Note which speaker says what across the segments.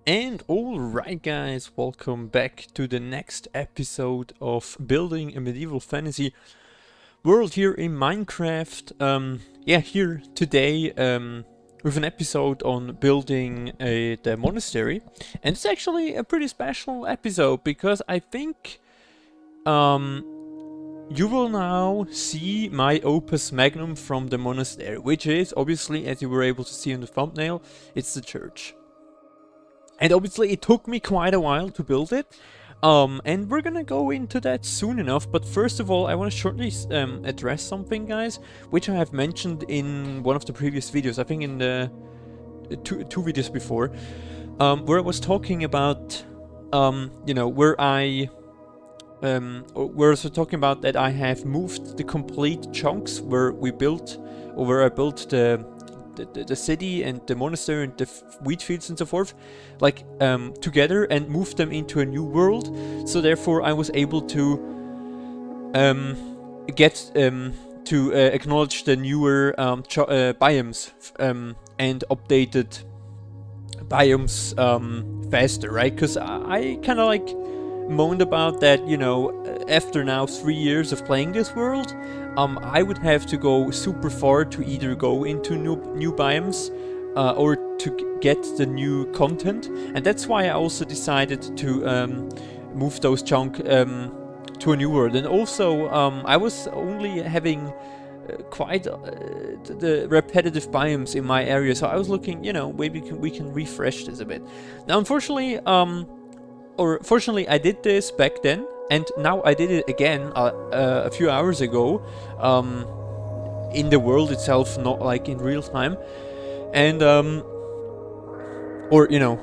Speaker 1: And alright guys, welcome back to the next episode of building a medieval fantasy world here in Minecraft. Here today with an episode on building the monastery. And it's actually a pretty special episode because I think you will now see my opus magnum from the monastery, which is obviously, as you were able to see in the thumbnail, it's the church. And obviously it took me quite a while to build it, and we're gonna go into that soon enough. But first of all, I want to shortly address something, guys, which I have mentioned in one of the previous videos, I think in the two videos before, where I was talking about, where I was talking about that I have moved the complete chunks where we built, or where I built the city and the monastery and the wheat fields and so forth, like together, and moved them into a new world. So therefore I was able to acknowledge the newer biomes and updated biomes faster, right? Because I kind of like moaned about that, you know, after now 3 years of playing this world, I would have to go super far to either go into new biomes or to get the new content, and that's why I also decided to move those chunk to a new world. And also I was only having quite the repetitive biomes in my area, so I was looking, you know, maybe we can refresh this a bit. Now unfortunately, or fortunately, I did this back then, and now I did it again a few hours ago, in the world itself, not like in real time, and or you know,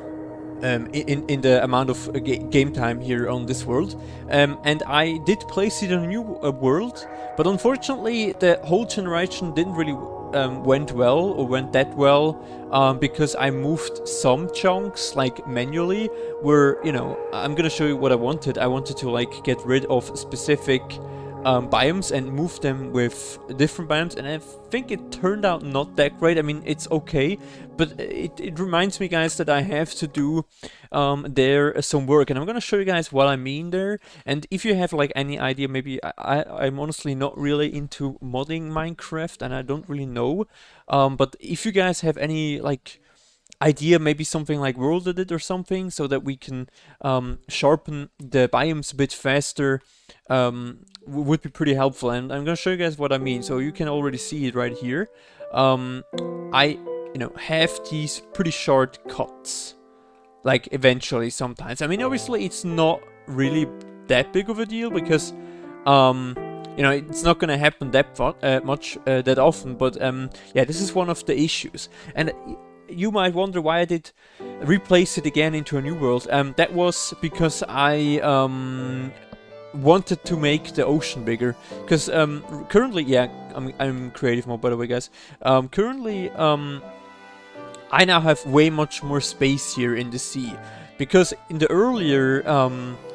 Speaker 1: in the amount of game time here on this world, and I did place it in a new world, but unfortunately the whole generation didn't really went that well, because I moved some chunks like manually, where, you know, I'm gonna show you what I wanted. I wanted to like get rid of specific biomes and move them with different biomes, and I think it turned out not that great. I mean, it's okay, but it reminds me, guys, that I have to do there some work, and I'm gonna show you guys what I mean there. And if you have like any idea, maybe I'm honestly not really into modding Minecraft, and I don't really know, but if you guys have any like idea, maybe something like World Edit or something, so that we can sharpen the biomes a bit faster, would be pretty helpful. And I'm gonna show you guys what I mean. So you can already see it right here. I, you know, have these pretty short cuts, like eventually sometimes. I mean, obviously it's not really that big of a deal, because you know, it's not gonna happen that much that often, but yeah, this is one of the issues. And you might wonder why I did replace it again into a new world. That was because I wanted to make the ocean bigger, because currently, yeah, I'm creative mode, by the way, guys. Currently I now have way much more space here in the sea, because in the earlier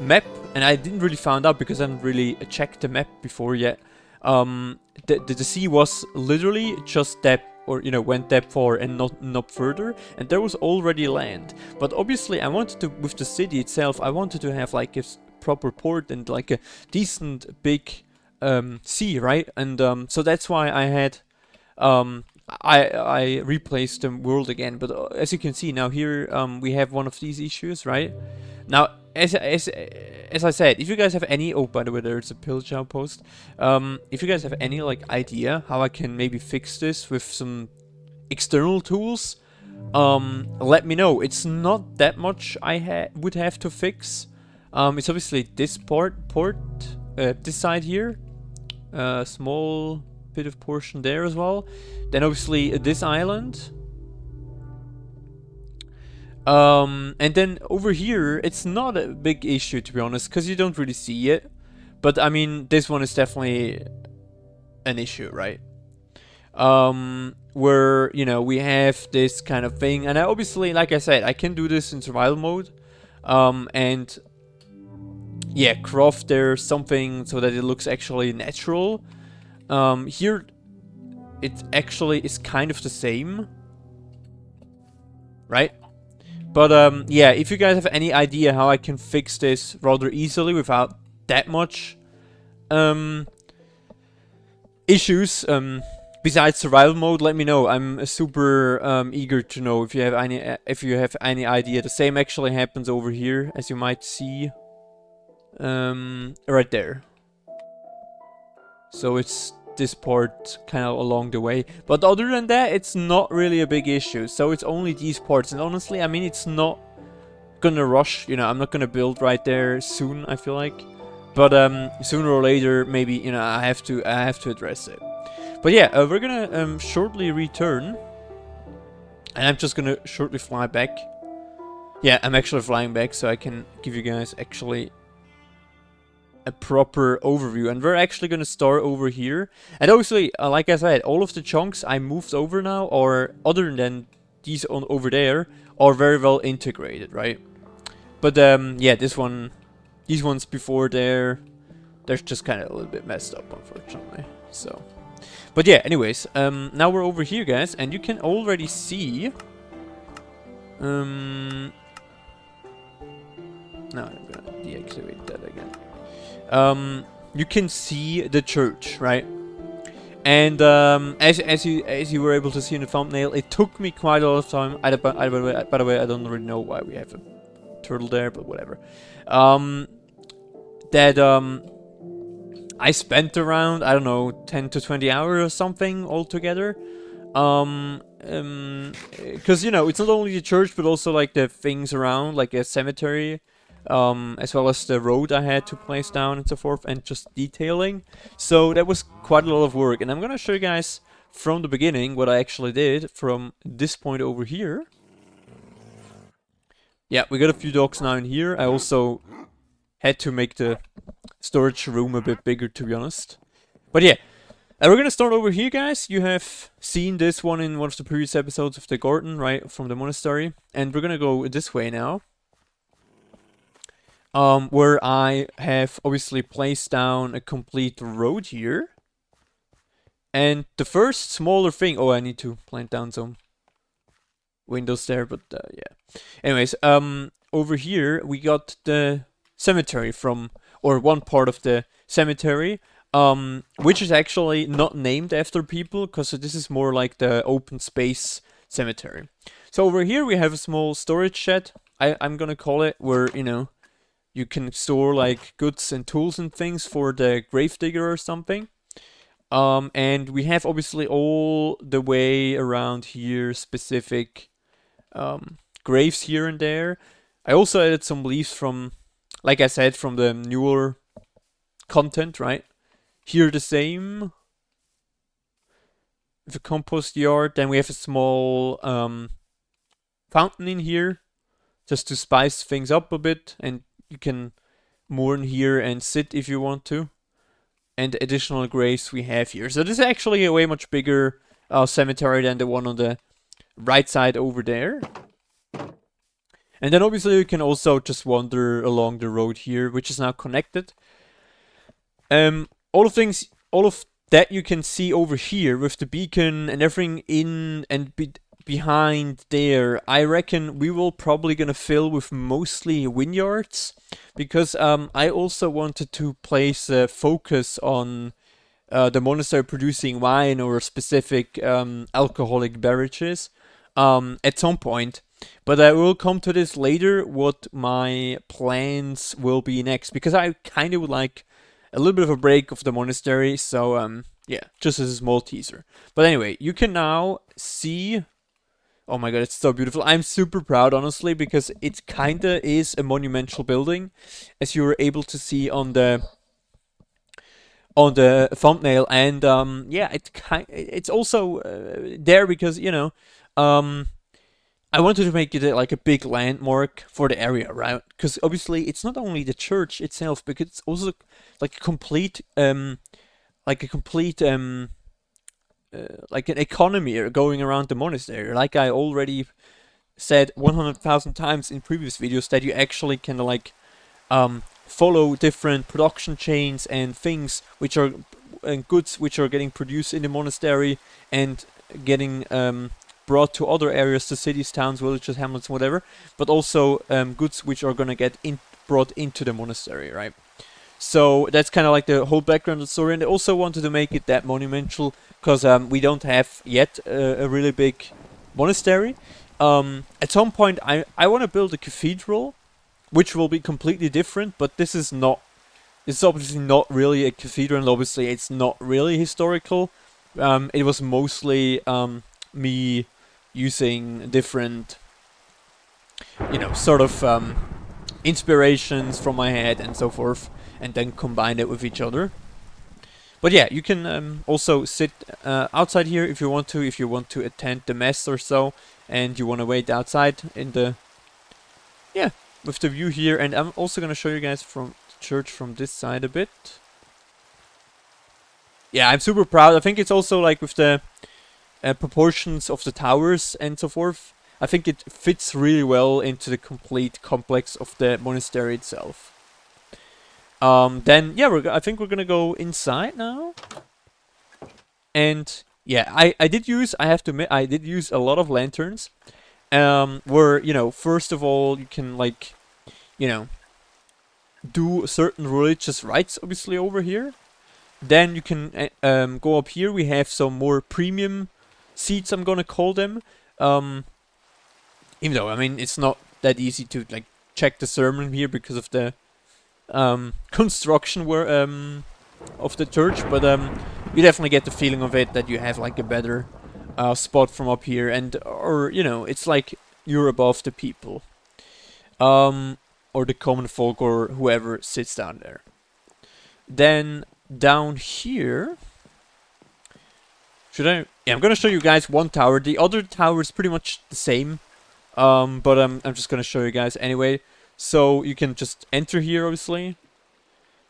Speaker 1: map, and I didn't really find out because I hadn't really checked the map before yet, the sea was literally just that, or, you know, went that far and not further, and there was already land. But obviously I wanted to, with the city itself, I wanted to have like a proper port and like a decent big sea, right? And so that's why I had I replaced the world again. But as you can see now here, we have one of these issues, right? Now, as I said, if you guys have any, oh, by the way, there's a pillage outpost. If you guys have any like idea how I can maybe fix this with some external tools, let me know. It's not that much I would have to fix. It's obviously this port, this side here, small bit of portion there as well. Then obviously this island. And then over here, it's not a big issue, to be honest, because you don't really see it. But I mean, this one is definitely an issue, right? Where, you know, we have this kind of thing, and I obviously, like I said, I can do this in survival mode, and yeah, craft there something so that it looks actually natural. Here, it actually is kind of the same, right? But yeah, if you guys have any idea how I can fix this rather easily without that much issues, besides survival mode, let me know. I'm super eager to know if you have any idea. The same actually happens over here, as you might see, right there. So it's this part kind of along the way, but other than that, it's not really a big issue. So it's only these parts, and honestly, I mean, it's not gonna rush. You know, I'm not gonna build right there soon, I feel like, but sooner or later, maybe, you know, I have to address it. But yeah, we're gonna shortly return, and I'm just gonna shortly fly back. Yeah, I'm actually flying back, so I can give you guys actually a proper overview. And we're actually gonna start over here. And obviously, like I said, all of the chunks I moved over now, or other than these on over there, are very well integrated, right? But yeah, these ones before they're just kind of a little bit messed up, unfortunately. So, but yeah, anyways, now we're over here, guys, and you can already see. No, I'm gonna deactivate that again. You can see the church, right? And as you were able to see in the thumbnail, it took me quite a lot of time. By the way, I don't really know why we have a turtle there, but whatever. I spent around, I don't know, 10 to 20 hours or something altogether. Because, you know, it's not only the church, but also like the things around, like a cemetery, as well as the road I had to place down and so forth, and just detailing. So that was quite a lot of work, and I'm gonna show you guys from the beginning what I actually did from this point over here. Yeah, we got a few dogs now in here. I also had to make the storage room a bit bigger, to be honest. But yeah, we're gonna start over here, guys. You have seen this one in one of the previous episodes of the garden, right, from the monastery. And we're gonna go this way now. Where I have obviously placed down a complete road here. And the first smaller thing... Oh, I need to plant down some windows there, but yeah. Anyways, over here we got the cemetery from... Or one part of the cemetery, which is actually not named after people, because this is more like the open space cemetery. So over here we have a small storage shed, I'm gonna call it, where, you know, you can store like goods and tools and things for the gravedigger or something. And we have obviously all the way around here specific graves here and there. I also added some leaves from, like I said, from the newer content, right? Here the same. The compost yard. Then we have a small fountain in here, just to spice things up a bit, and you can mourn here and sit if you want to. And additional graves we have here. So this is actually a way much bigger cemetery than the one on the right side over there. And then obviously you can also just wander along the road here, which is now connected. All of that you can see over here with the beacon and everything in and behind there. I reckon we will probably gonna fill with mostly vineyards, because I also wanted to place a focus on the monastery producing wine or specific alcoholic beverages at some point. But I will come to this later, what my plans will be next, because I kind of would like a little bit of a break of the monastery, so yeah, just as a small teaser. But anyway, you can now see... Oh my god, it's so beautiful. I'm super proud, honestly, because it kinda is a monumental building, as you were able to see on the thumbnail. And yeah, it's also there because, you know, I wanted to make it like a big landmark for the area, right? Because obviously it's not only the church itself, but it's also like a complete like an economy going around the monastery. Like I already said 100,000 times in previous videos, that you actually can like follow different production chains and things which are goods which are getting produced in the monastery and getting brought to other areas, to cities, towns, villages, hamlets, whatever, but also goods which are gonna get brought into the monastery, right? So that's kind of like the whole background of the story, and they also wanted to make it that monumental because we don't have yet a really big monastery. At some point, I want to build a cathedral, which will be completely different, but this is not. It's obviously not really a cathedral, and obviously it's not really historical. It was mostly me using different, sort of inspirations from my head and so forth, and then combine it with each other. But yeah, you can also sit outside here if you want to attend the mass or so, and you want to wait outside in the, with the view here. And I'm also gonna show you guys from the church from this side a bit. Yeah, I'm super proud. I think it's also like with the proportions of the towers and so forth. I think it fits really well into the complete complex of the monastery itself. Then yeah, I think we're gonna go inside now. And yeah, I did use, I have to admit, I did use a lot of lanterns. Where, first of all, you can like, do certain religious rites, obviously, over here. Then you can go up here. We have some more premium seats, I'm gonna call them. Even though, I mean, it's not that easy to like check the sermon here because of the construction of the church, but you definitely get the feeling of it that you have like a better spot from up here, and it's like you're above the people, or the common folk, or whoever sits down there. Then down here, yeah, I'm gonna show you guys one tower. The other tower is pretty much the same, but I'm just gonna show you guys anyway. So you can just enter here, obviously,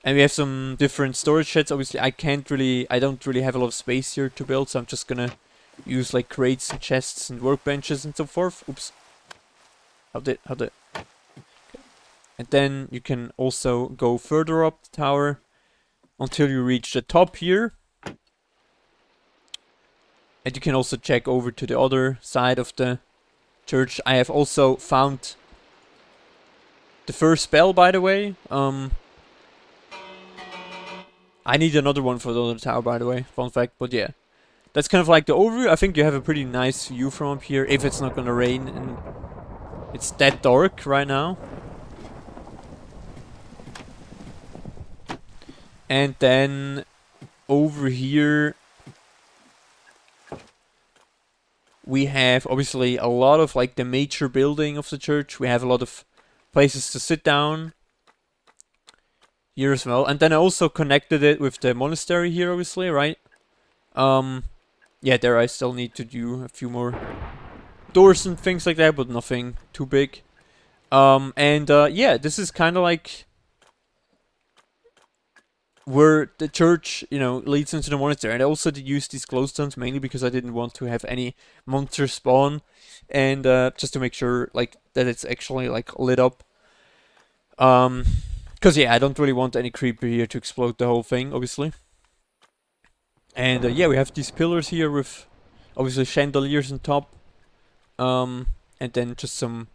Speaker 1: and we have some different storage sheds. Obviously, I don't really have a lot of space here to build, so I'm just gonna use like crates and chests and workbenches and so forth. Oops. How did? Okay. And then you can also go further up the tower until you reach the top here. And you can also check over to the other side of the church. I have also found the first bell, by the way. I need another one for the other tower, by the way. Fun fact, but yeah. That's kind of like the overview. I think you have a pretty nice view from up here, if it's not gonna rain and it's that dark right now. And then over here we have obviously a lot of like the major building of the church. We have a lot of places to sit down here as well. And then I also connected it with the monastery here, obviously, right? Yeah, there I still need to do a few more doors and things like that, but nothing too big. Yeah, this is kind of like where the church, leads into the monastery. And I also did use these glowstones mainly because I didn't want to have any monsters spawn, and just to make sure like that it's actually like lit up. Because yeah, I don't really want any creeper here to explode the whole thing, obviously. And yeah, we have these pillars here with obviously chandeliers on top, and then just some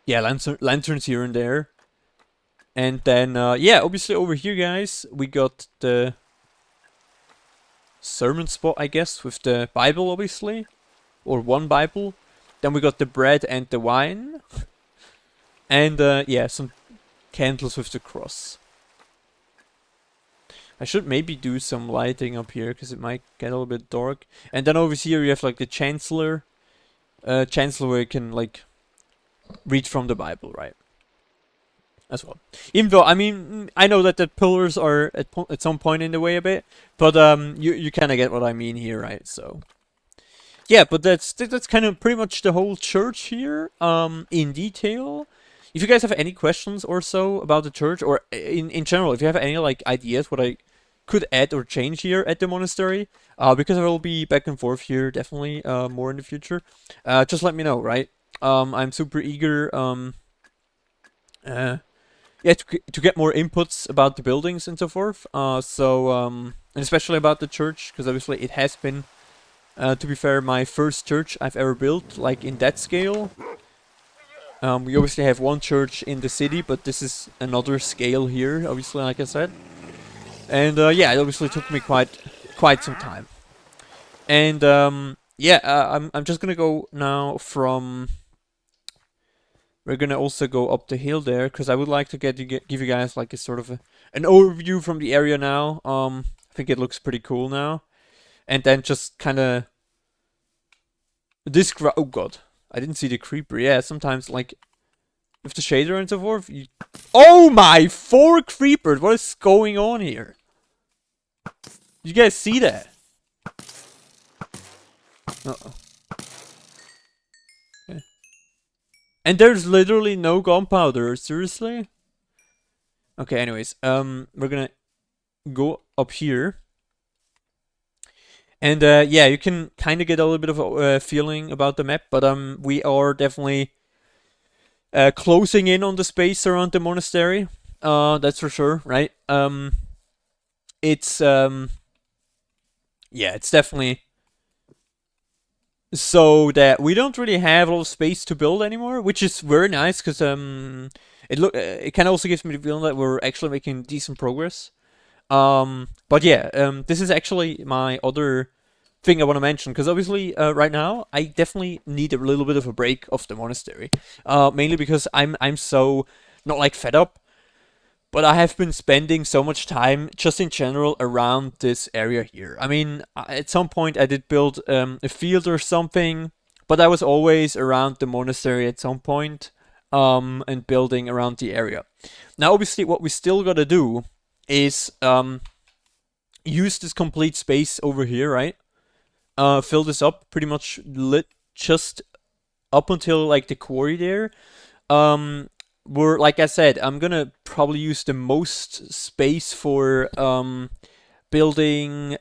Speaker 1: lanterns here and there. And then yeah, obviously over here, guys, we got the sermon spot, I guess, with the Bible, obviously, or one Bible. Then we got the bread and the wine, and yeah, some candles with the cross. I should maybe do some lighting up here because it might get a little bit dark. And then over here you have like the chancellor where you can like read from the Bible, right? As well. Even though, I mean, I know that the pillars are at some point in the way a bit, but you kind of get what I mean here, right? So yeah, but that's kind of pretty much the whole church here in detail. If you guys have any questions or so about the church, or in general, if you have any like ideas what I could add or change here at the monastery, because I will be back and forth here definitely more in the future, just let me know, right? I'm super eager yeah, to get more inputs about the buildings and so forth. And especially about the church, because obviously it has been To be fair, my first church I've ever built, like in that scale. We obviously have one church in the city, but this is another scale here, obviously, like I said. And yeah, it obviously took me quite some time. And yeah, I'm just gonna go now from. We're gonna also go up the hill there because I would like to give you guys like a sort of an overview from the area now. I think it looks pretty cool now, and then just kind of this. Oh god, I didn't see the creeper. Yeah, sometimes like with the shader and so forth. Oh my, 4 creepers! What is going on here? You guys see that? Uh-oh. Okay. And there's literally no gunpowder. Seriously? Okay. Anyways, we're gonna go up here. And yeah, you can kind of get a little bit of a feeling about the map, but we are definitely closing in on the space around the monastery. That's for sure, right? It's yeah, it's definitely so that we don't really have a lot of space to build anymore, which is very nice because it kind of also gives me the feeling that we're actually making decent progress. But yeah, this is actually my other thing I want to mention because obviously right now I definitely need a little bit of a break of the monastery, mainly because I'm so not like fed up, but I have been spending so much time just in general around this area here. I mean, at some point I did build a field or something, but I was always around the monastery at some point, and building around the area. Now, obviously, what we still gotta do is use this complete space over here, right? Fill this up pretty much lit just up until like the quarry there. We're like I said, I'm gonna probably use the most space for building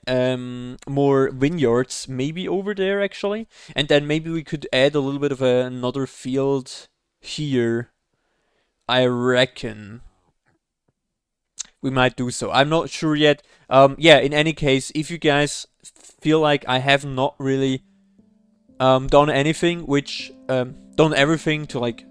Speaker 1: more vineyards, maybe over there actually, and then maybe we could add a little bit of another field here. I reckon we might do so. I'm not sure yet. Yeah. In any case, if you guys feel like I have not really done anything, which done everything to like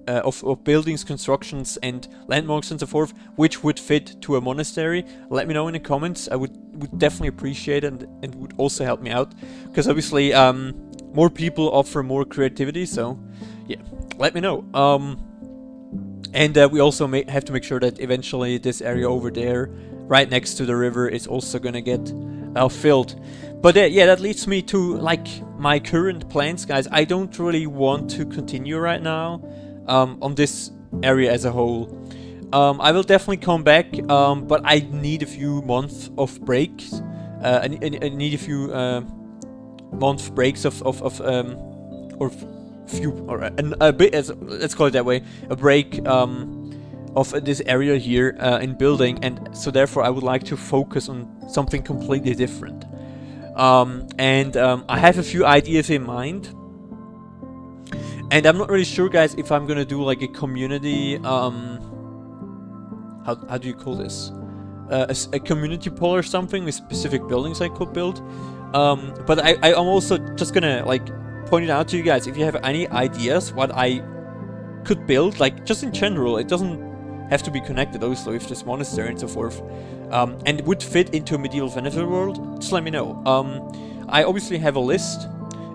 Speaker 1: of buildings, constructions, and landmarks and so forth, which would fit to a monastery, let me know in the comments. I would definitely appreciate it, and would also help me out, because obviously more people offer more creativity. So yeah, let me know. And we also have to make sure that eventually this area over there, right next to the river, is also gonna get filled. But yeah, that leads me to like my current plans, guys. I don't really want to continue right now on this area as a whole. I will definitely come back, but I need a few months of breaks. I need a few month breaks or few, or a bit, let's call it that way, a break of this area here in building, and so therefore I would like to focus on something completely different. And I have a few ideas in mind. And I'm not really sure, guys, if I'm gonna do like a community, how do you call this? A community poll or something with specific buildings I could build. But I'm also just gonna like point it out to you guys. If you have any ideas what I could build, like just in general, it doesn't have to be connected also with this monastery and so forth, and would fit into a medieval fantasy world, just let me know. I obviously have a list,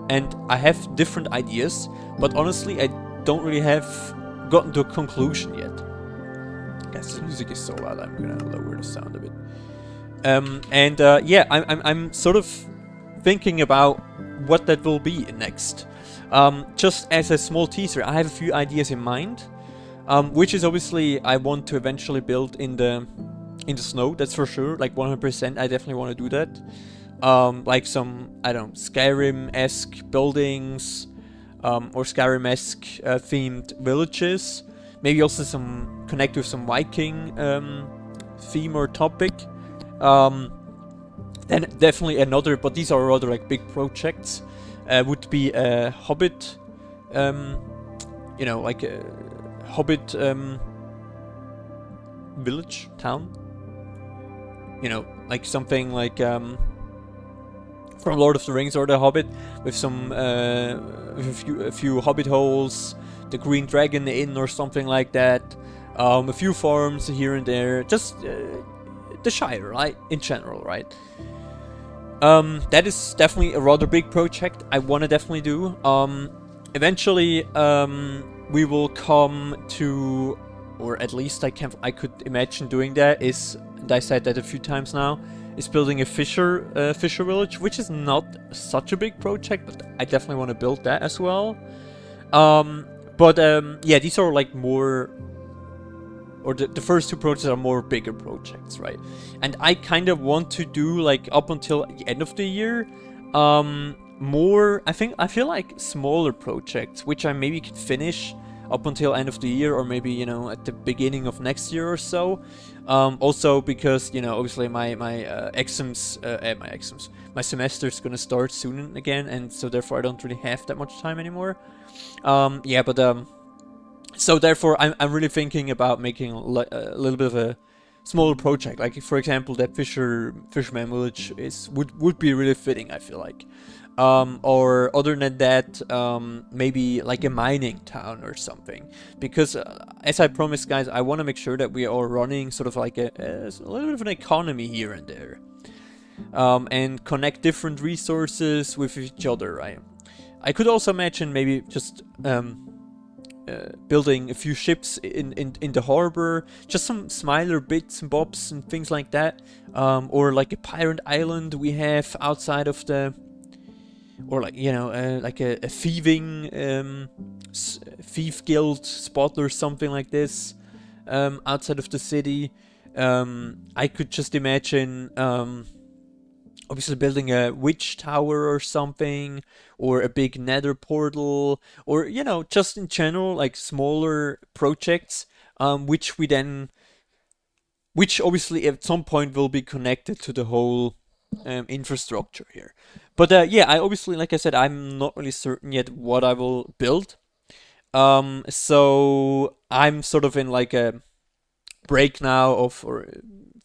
Speaker 1: and I have different ideas, but honestly, I don't really have gotten to a conclusion yet. Guys, this music is so loud, I'm gonna lower the sound a bit. And yeah, I'm sort of thinking about what that will be next. Just as a small teaser, I have a few ideas in mind, which is obviously I want to eventually build in the snow. That's for sure, like 100%. I definitely want to do that. Like some, I don't know, Skyrim-esque buildings, or Skyrim-esque themed villages. Maybe also some connect with some Viking theme or topic. Then definitely another, but these are rather like big projects. Would be a hobbit, you know, like a hobbit village town. You know, like something like from Lord of the Rings or The Hobbit, with some with a few hobbit holes, the Green Dragon Inn or something like that, a few farms here and there, just the Shire, right? In general, right? That is definitely a rather big project I want to definitely do. Eventually, we will come to, or at least I could imagine doing that, is, and I said that a few times now, is building a fisher village, which is not such a big project, but I definitely want to build that as well. Yeah, these are like more, or the first two projects are more bigger projects, right? And I kind of want to do, like, up until the end of the year, more, I feel like smaller projects, which I maybe could finish up until end of the year, or maybe, you know, at the beginning of next year or so. Also because, you know, obviously my my semester is gonna start soon again, and so therefore I don't really have that much time anymore. So therefore, I'm really thinking about making a little bit of a smaller project. Like, for example, that fisherman village would be really fitting, I feel like. Or other than that, maybe like a mining town or something. Because as I promised, guys, I want to make sure that we are running sort of like a little bit of an economy here and there. And connect different resources with each other, right? I could also imagine maybe just building a few ships in the harbor, just some smaller bits and bobs and things like that, or like a pirate island we have outside of the, or like, you know, like a thieving thief guild spot or something like this, outside of the city. I could just imagine obviously building a witch tower or something, or a big nether portal, or, you know, just in general, like smaller projects, which obviously at some point will be connected to the whole infrastructure here. But yeah, I obviously, like I said, I'm not really certain yet what I will build. So I'm sort of in like a break now of, or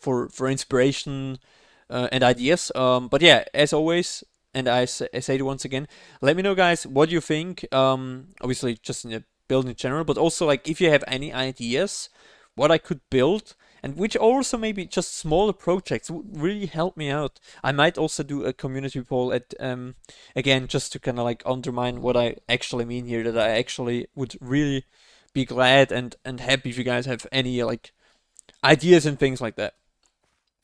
Speaker 1: for inspiration and ideas. But yeah, as always, and I say it once again, let me know, guys, what you think. Obviously, just in the build in general, but also, like, if you have any ideas what I could build, and which also maybe just smaller projects would really help me out. I might also do a community poll at again, just to kind of like undermine what I actually mean here. That I actually would really be glad and happy if you guys have any like ideas and things like that.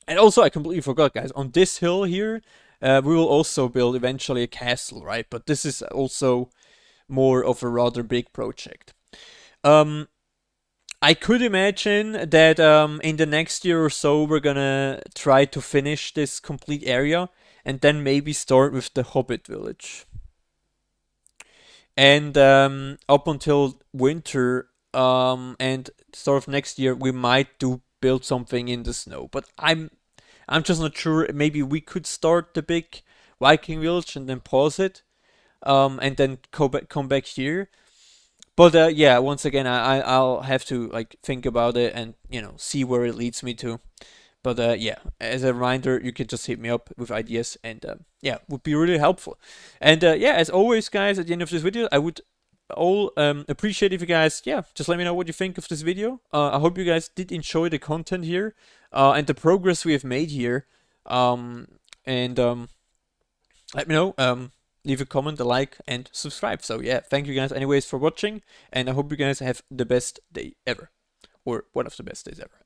Speaker 1: And also, I completely forgot, guys, on this hill here, we will also build eventually a castle, right? But this is also more of a rather big project. I could imagine that in the next year or so, we're gonna try to finish this complete area, and then maybe start with the Hobbit village. And up until winter and sort of next year, we might build something in the snow. But I'm just not sure. Maybe we could start the big Viking village and then pause it, and then come back here. But yeah, once again, I'll have to like think about it and, you know, see where it leads me to. But yeah, as a reminder, you can just hit me up with ideas, and yeah, would be really helpful. And yeah, as always, guys, at the end of this video, I would all appreciate if you guys, yeah, just let me know what you think of this video. I hope you guys did enjoy the content here, and the progress we have made here. And let me know. Leave a comment, a like, and subscribe. So yeah, thank you guys anyways for watching, and I hope you guys have the best day ever, or one of the best days ever.